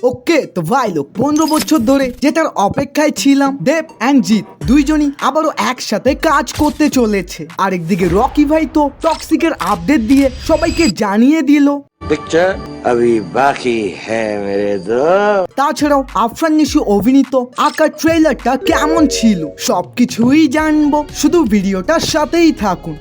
ওকে তো ভাই লোক 15 বছর ধরে যেটার অপেক্ষায় ছিলাম, দেব অ্যান্ড জিৎ দুইজনই আবারও একসাথে কাজ করতে চলেছে। আরেকদিকে রকি ভাই তো টক্সিকের আপডেট দিয়ে সবাইকে জানিয়ে দিল। पिक्चर अभी बाकी है मेरे दोस्त। তাছাড়াও আফরান নিশু অভিনীত আঁকা ট্রেলারটা কেমন ছিল সবকিছুই জানবো, শুধু ভিডিওটার সাথেই থাকুন।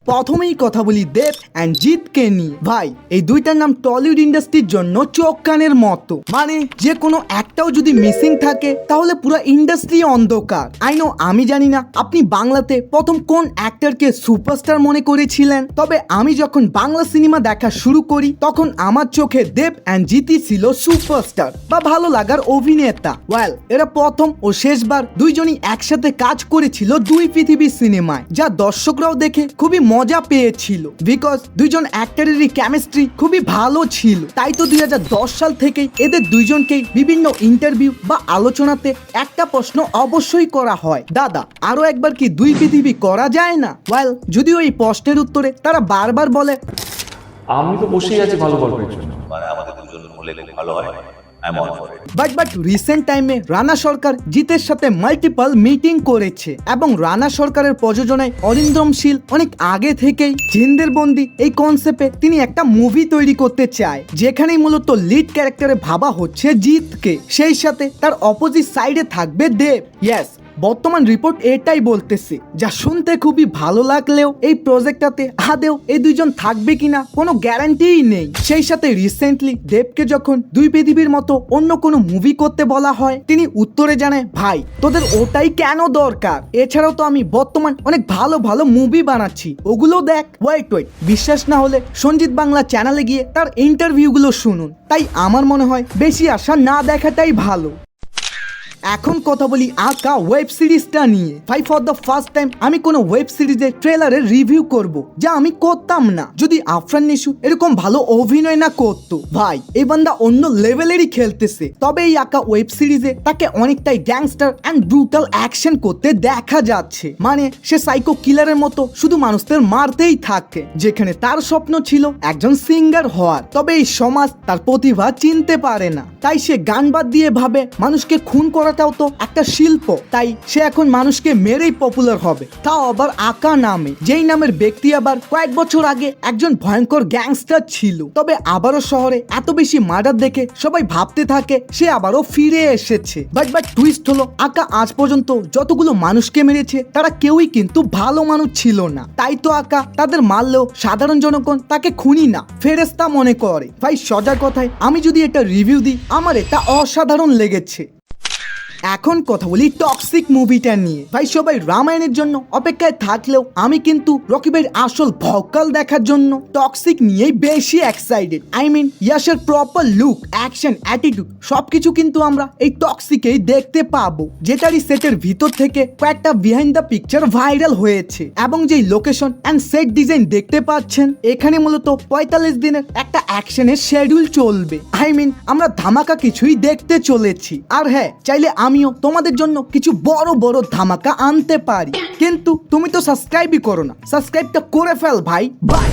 প্রথমেই কথা বলি দেব অ্যান্ড জিৎকে নিয়ে। ভাই এই দুইটার নাম টলিউড ইন্ডাস্ট্রির জন্য চোখ কানের মতো, মানে যে কোনো একটাও যদি মিসিং থাকে তাহলে পুরো ইন্ডাস্ট্রি অন্ধকার। আই নো আমি জানি না আপনি বাংলাতে প্রথম কোন অ্যাক্টরকে সুপারস্টার মনে করেছিলেন, তবে আমি যখন বাংলা সিনেমা দেখা শুরু করি তখন আমার চোখে দেব অ্যান্ড জিতই ছিল সুপারস্টার বা ভালো লাগার অভিনেতা। ওয়েল এরা প্রথম ও শেষবার দুইজনই একসাথে কাজ করেছিল দুই পৃথিবীর সিনেমায়, যা দর্শকরাও দেখে খুবই মজা পেয়েছিল, বিকজ দুইজন অ্যাক্টরেরই কেমিস্ট্রি খুবই ভালো ছিল। তাই তো 2010 সাল থেকে এদের দুইজনকেই বিভিন্ন ইন্টারভিউ বা আলোচনাতে একটা প্রশ্ন অবশ্যই করা হয়, দাদা আরো একবার কি দুই পৃথিবী করা যায় না? ওয়েল যদিও এই প্রশ্নের উত্তরে তারা বারবার বলে আমি তো বসেই আছি ভালো গল্পের জন্য। মানে আমাদের দুজন হলে খুব ভালো হয়। বাট রিসেন্ট টাইমে রানা সরকার জিতের সাথে মাল্টিপল মিটিং করেছে এবং রানা সরকারের প্রযোজনায় অরিন্দম শীল অনেক আগে থেকেই জিন্দের বন্দি এই কনসেপ্টে তিনি একটা মুভি তৈরি করতে চায়, যেখানেই মূলত লিড ক্যারেক্টারে ভাবা হচ্ছে জিতকে, সেই সাথে তার অপোজিট সাইডে থাকবে দেব। ইয়েস, বর্তমান রিপোর্ট এটাই বলতেছে, যা শুনতে খুবই ভালো লাগলেও এই প্রজেক্টটাতে আদেও এই দুইজন থাকবে কিনা কোনো গ্যারান্টিই নেই। সেই সাথে রিসেন্টলি দেবকে যখন দুই পৃথিবীর মতো অন্য কোনো মুভি করতে বলা হয়, তিনি উত্তরে জানায় ভাই তোদের ওটাই কেন দরকার, এছাড়াও তো আমি বর্তমান অনেক ভালো ভালো মুভি বানাচ্ছি, ওগুলো দেখ। ওয়েট বিশ্বাস না হলে সঞ্জিত বাংলা চ্যানেলে গিয়ে তার ইন্টারভিউগুলো শুনুন। তাই আমার মনে হয় বেশি আশা না দেখাটাই ভালো। এখন কথা বলি আঁকা ওয়েব সিরিজটা নিয়ে। ভাই ফর দ্য ফার্স্ট টাইম আমি কোনো ওয়েব সিরিজের ট্রেলারের রিভিউ করব, যা আমি করতাম না যদি আফরান নিশু এরকম ভালো অভিনয় না করতো। ভাই এই বান্দা অন্য লেভেলেরই খেলতেছে, তবে এই আঁকা ওয়েব সিরিজে তাকে অনেকটাই গ্যাংস্টার অ্যান্ড ব্রুটাল অ্যাকশন করতে দেখা যাচ্ছে, মানে সে সাইকো কিলারের মতো শুধু মানুষদের মারতেই থাকে, যেখানে তার স্বপ্ন ছিল একজন সিঙ্গার হওয়ার, তবে এই সমাজ তার প্রতিভা চিনতে পারে না, তাই সে গান বাদ দিয়ে ভাবে মানুষকে খুন করাটাও তো একটা শিল্প, তাই সে এখন মানুষকে মেরেই পপুলার হবে, তাও আবার আঁকা নামে, যেই নামের ব্যক্তি আবার কয়েক বছর আগে একজন ভয়ঙ্কর গ্যাংস্টার ছিল। তবে আবারও শহরে এত বেশি মার্ডার দেখে সবাই ভাবতে থাকে সে আবারও ফিরে এসেছে। বাট টুইস্ট হলো আঁকা আজ পর্যন্ত যতগুলো মানুষকে মেরেছে তারা কেউই কিন্তু ভালো মানুষ ছিল না, তাই তো আঁকা তাদের মারলেও সাধারণ জনগণ তাকে খুনি না ফেরেস্তা মনে করে। ভাই সোজা কথায় আমি যদি এটা রিভিউ দিই, আমার এটা অসাধারণ লেগেছে। এখন কথা বলি টক্সিক মুভিটা নিয়ে। ভাই সবাই রামায়ণের জন্য অপেক্ষায় থাকলেও আমি কিন্তু রকি ভাইয়ের আসল ভকাল দেখার জন্য টক্সিক নিয়েই বেশি এক্সাইটেড। আই মিন ইয়াশের প্রপার লুক, অ্যাকশন, অ্যাটিটিউড সবকিছু কিন্তু আমরা এই টক্সিকেই দেখতে পাবো, যেটারই সেটের ভিতর থেকে কয়েকটা বিহাইন্ড দ্য পিকচার ভাইরাল হয়েছে, এবং যেই লোকেশন অ্যান্ড সেট ডিজাইন দেখতে পাচ্ছেন, এখানে মূলত 45 দিনের একটা অ্যাকশনের শেডিউল চলবে। আই মিন আমরা ধামাকা কিছুই দেখতে চলেছি। আর হ্যাঁ, চাইলে আমিও তোমাদের জন্য কিছু বড় বড় ধামাকা আনতে পারি, কিন্তু তুমি তো সাবস্ক্রাইবই করো না, সাবস্ক্রাইবটা করে ফেল ভাই। বাই।